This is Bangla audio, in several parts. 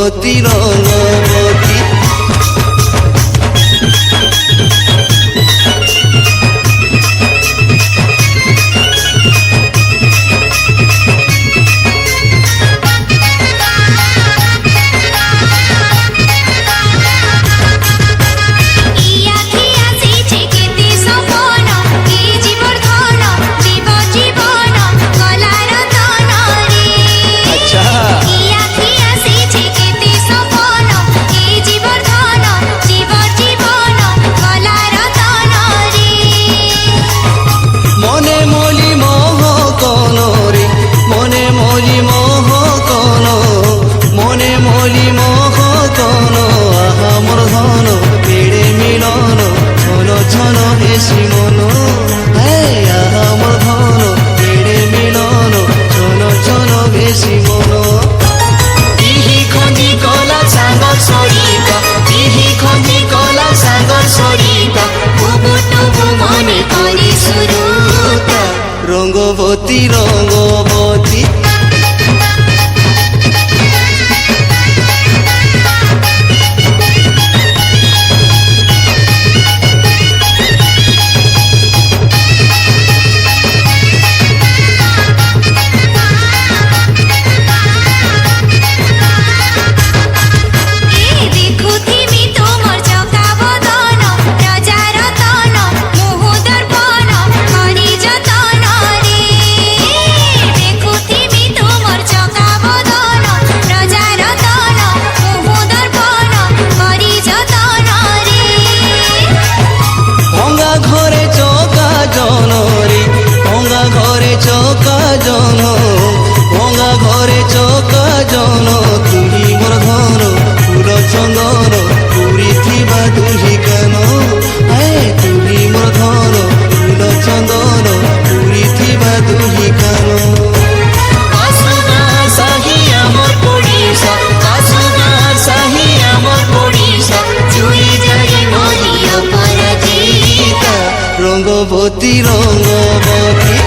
রঙ্গবতী রঙ্গবতী। রঙ্গবতী রঙ্গবতী। ভঙা ঘরে চকা জন তুহি মোর ধন ফুল চন্দন পুরি থিবা দুহি কান। তুহি মোর ধন ফুল চন্দন পুরি থিবা দুহি কান। রঙ্গবতী রঙ্গবতী।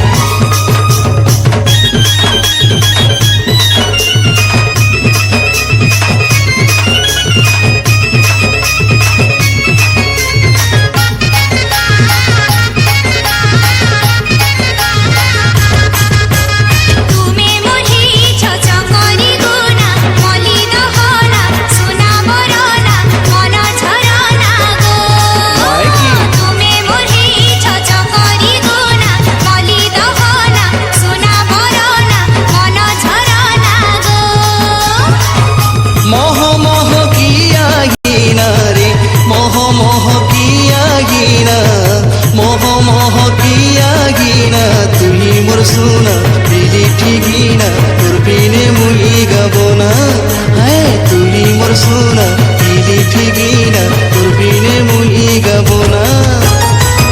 তুই মোর সোনা দিলি ঠিকিনা তোর বিনে মুই গাব না। তুই মোর সোনা দিলি ঠিকিনা তোর বিনে মুই গাব না।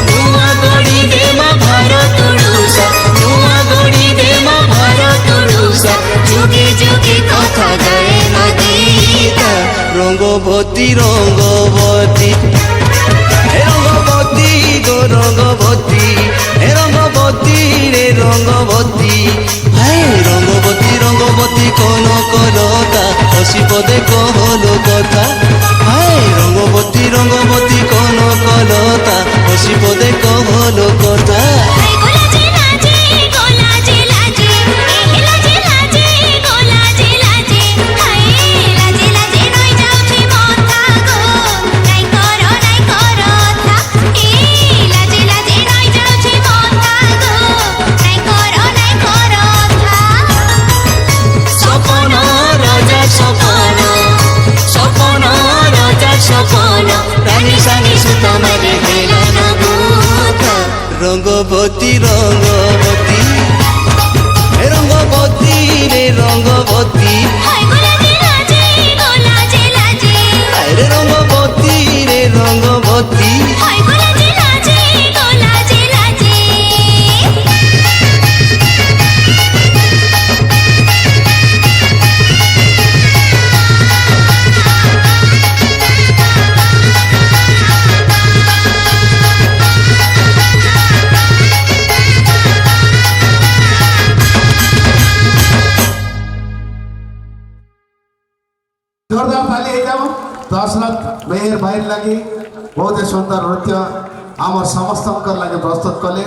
নুয়া গড়ি দে মা ভারত ওড়িশা, নুয়া গড়ি দে মা ভারত ওড়িশা, যুগে যুগে কথা গায়ে মা গীতা। রঙ্গবতী রঙ্গবতী। রঙ্গবতী গো রঙ্গবতী, রঙ্গবতী রে রঙ্গবতী। রঙ্গবতী রঙ্গবতী কোন কলতা হসি পদে কহল কথা। রঙ্গবতী রঙ্গবতী কোন কলতা হসি পদে কহল কথা। রঙ্গবতী রঙ্গবতী। রঙ্গবতী রে রঙ্গবতী। রঙ্গবতী রে রঙ্গবতী। जोरदार ताली হয়ে যাও দশরথ মেয়ের ভাইয়ের লাগি বহুত সুন্দর নৃত্য আমার সমস্তଙ୍କର ଲାଗି ପ୍ରସ୍ତୁତ କଲେ